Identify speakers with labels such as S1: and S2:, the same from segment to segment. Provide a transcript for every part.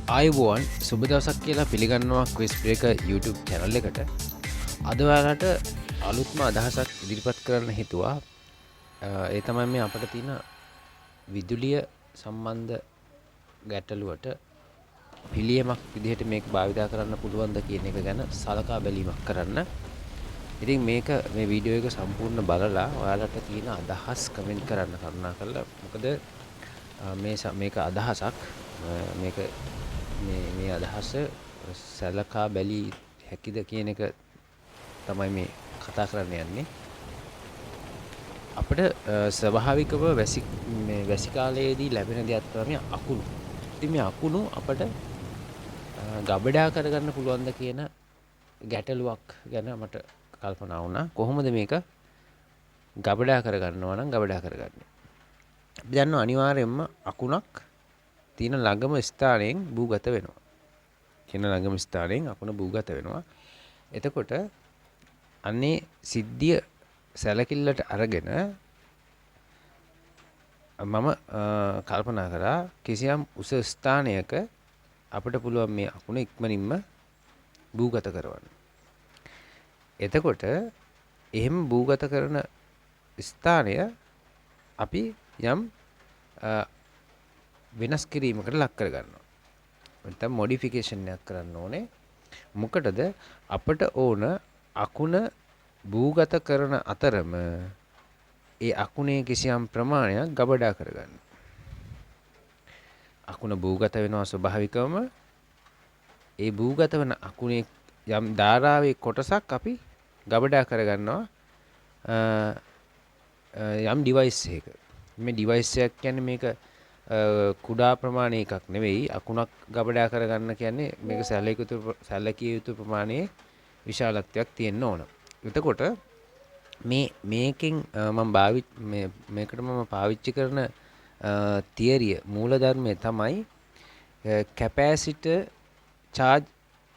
S1: ආයුබෝවන් සුබ දවසක් කියලා පිළිගන්නවා ක්විස් බ්‍රේකර් YouTube channel එකට. අද ඔයාලට අලුත්ම අදහසක් ඉදිරිපත් කරන්න හිතුවා. ඒ තමයි මේ අපිට තියෙන විදුලිය සම්බන්ධ ගැටලුවට පිළියමක් විදිහට මේක භාවිතා කරන්න පුළුවන්ද කියන එක ගැන සලකා බැලීමක් කරන්න. ඉතින් මේ වීඩියෝ එක සම්පූර්ණ බලලා ඔයාලට තියෙන අදහස් කමෙන්ට් කරන්න කරුණාකරලා. මොකද මේක අදහසක් මේක මේ අදහස සලකා බැලී හැකිද කියන එක තමයි මේ කතා කරන්න යන්නේ. අපිට ස්වභාවිකව වැසි කාලයේදී ලැබෙන දෙයක් තමයි අකුණු. ඉතින් මේ අකුණු අපිට ගබඩා කරගන්න පුළුවන්ද කියන ගැටලුවක් ගැන මට කල්පනා වුණා. කොහොමද මේක ගබඩා කරගන්නවා නම් ගබඩා කරගන්නේ? අපි දන්නවා අනිවාර්යයෙන්ම අකුණක් තියෙන ළඟම ස්ථානයෙන් භූගත වෙනවා. කියන ළඟම ස්ථානයෙන් අකුණ භූගත වෙනවා. එතකොට අන්නේ සිද්ධිය සැලකිල්ලට අරගෙන මම කල්පනා කරා කිසියම් උස ස්ථානයක අපිට පුළුවන් මේ අකුණ ඉක්මනින්ම භූගත කරවන්න. එතකොට එහෙම භූගත කරන ස්ථානය අපි යම් වෙනස් කිරීමකට ලක් කර ගන්නවා. නැත්නම් මොඩිෆිකේෂන් එකක් කරන්න ඕනේ. මොකටද අපිට ඕන අකුණ භූගත කරන අතරම ඒ අකුණේ කිසියම් ප්‍රමාණයක් ගබඩා කරගන්න. අකුණ භූගත වෙනවා ස්වභාවිකවම. ඒ භූගත වෙන අකුණේ යම් ධාරාවේ කොටසක් අපි ගබඩා කරගන්නවා යම් ඩිවයිස් එකක. මේ ඩිවයිස් එකක් කියන්නේ මේක කුඩා ප්‍රමාණය එකක් නෙවෙයි. අකුණක් ගබඩා කරගන්න කියන්නේ මේක සැලකිය යුතු ප්‍රමාණයේ විශාලත්වයක් තියෙන්න ඕන. එතකොට මේකෙන් මේකට මම පාවිච්චි කරන තියරිය මූලධර්මය තමයි කැපැසිටර් charge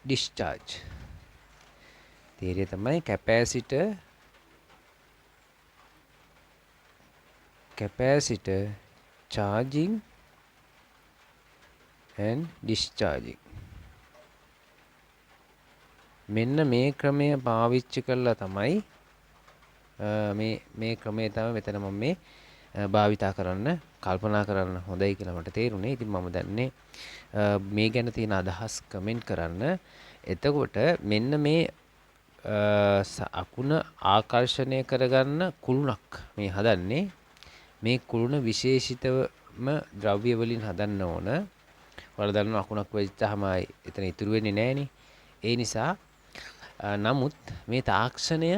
S1: discharge. තියරිය තමයි කැපැසිටර් charging and discharging. මෙන්න මේ ක්‍රමය පාවිච්චි කරලා තමයි මේ ක්‍රමය තමයි මෙතන මම මේ භාවිතා කරන්න කල්පනා කරන්න හොඳයි කියලා මට තේරුණේ. ඉතින් මම දන්නේ මේ ගැන තියෙන අදහස් කමෙන්ට් කරන්න. එතකොට මෙන්න මේ අකුණ ආකර්ෂණය කරගන්න කුළුණක් මේ හදන්නේ. මේ කුළුණ විශේෂිතවම ද්‍රව්‍ය වලින් හදන්න ඕන. ඔයාලා දන්නවා අකුණක් වෙච්චාම එතන ඉතුරු වෙන්නේ නැහනේ. ඒ නිසා නමුත් මේ තාක්ෂණය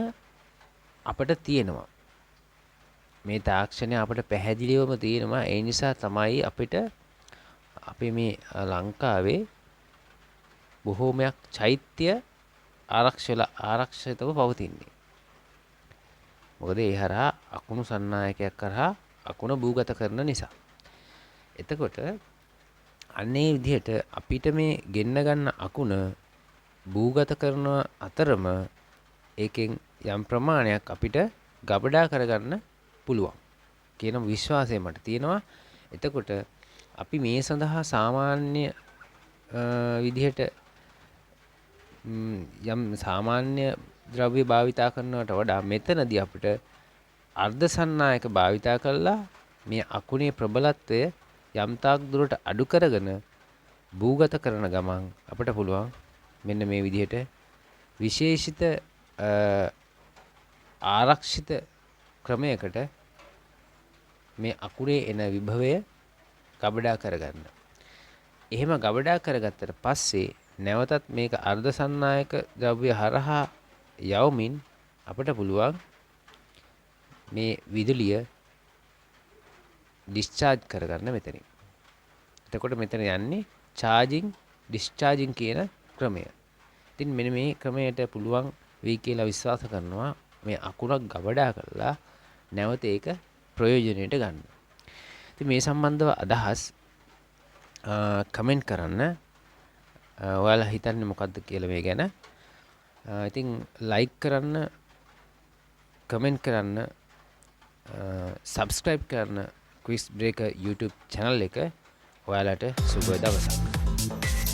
S1: අපිට තියෙනවා. මේ තාක්ෂණය අපිට පැහැදිලිවම තියෙනවා. ඒ නිසා තමයි අපිට අපි මේ ලංකාවේ බොහෝමයක් චෛත්‍ය ආරක්ෂිතව පවතින්නේ. මොකද ඒ හරහා අකුණු සන්නායකයක් කරහා අකුණ භූගත කරන නිසා. එතකොට අන්නේ විදිහට අපිට මේ ගෙන්න ගන්න අකුණ භූගත කරන අතරම ඒකෙන් යම් ප්‍රමාණයක් අපිට ගබඩා කරගන්න පුළුවන් කියන විශ්වාසය මට තියෙනවා. එතකොට අපි මේ සඳහා සාමාන්‍ය විදිහට යම් සාමාන්‍ය ද්‍රව්‍ය භාවිතා කරනවට වඩා මෙතනදී අපිට අර්ධ සන්නායක භාවිතා කළා මේ අකුණේ ප්‍රබලත්වය යම් තාක් දුරට අඩු කරගෙන භූගත කරන ගමන් අපිට පුළුවන් මෙන්න මේ විදිහට විශේෂිත ආරක්ෂිත ක්‍රමයකට මේ අකුරේ එන විභවය ගබඩා කරගන්න. එහෙම ගබඩා කරගත්තට පස්සේ නැවතත් මේක අර්ධ සන්නායක ද්‍රව්‍ය හරහා යවමින් අපිට පුළුවන් මේ විදුලිය ඩිස්චාර්ජ් කරගන්න මෙතනින්. එතකොට මෙතන යන්නේ charging discharging කියන ක්‍රමය. ඉතින් මෙන්න මේ ක්‍රමයට පුළුවන් වෙයි කියලා විශ්වාස කරනවා මේ අකුණක් ගබඩා කරලා නැවත ඒක ප්‍රයෝජනෙට ගන්න. ඉතින් මේ සම්බන්ධව අදහස් කමෙන්ට් කරන්න. ඔයාලා හිතන්නේ මොකද්ද කියලා මේ ගැන. ඉතින් ලයික් කරන්න, කමෙන්ට් කරන්න, සබ්ස්ක්‍රයිබ් කරන්න ක්විස් බ්‍රේකර් YouTube channel එක. ඔයාලට සුබ දවසක්.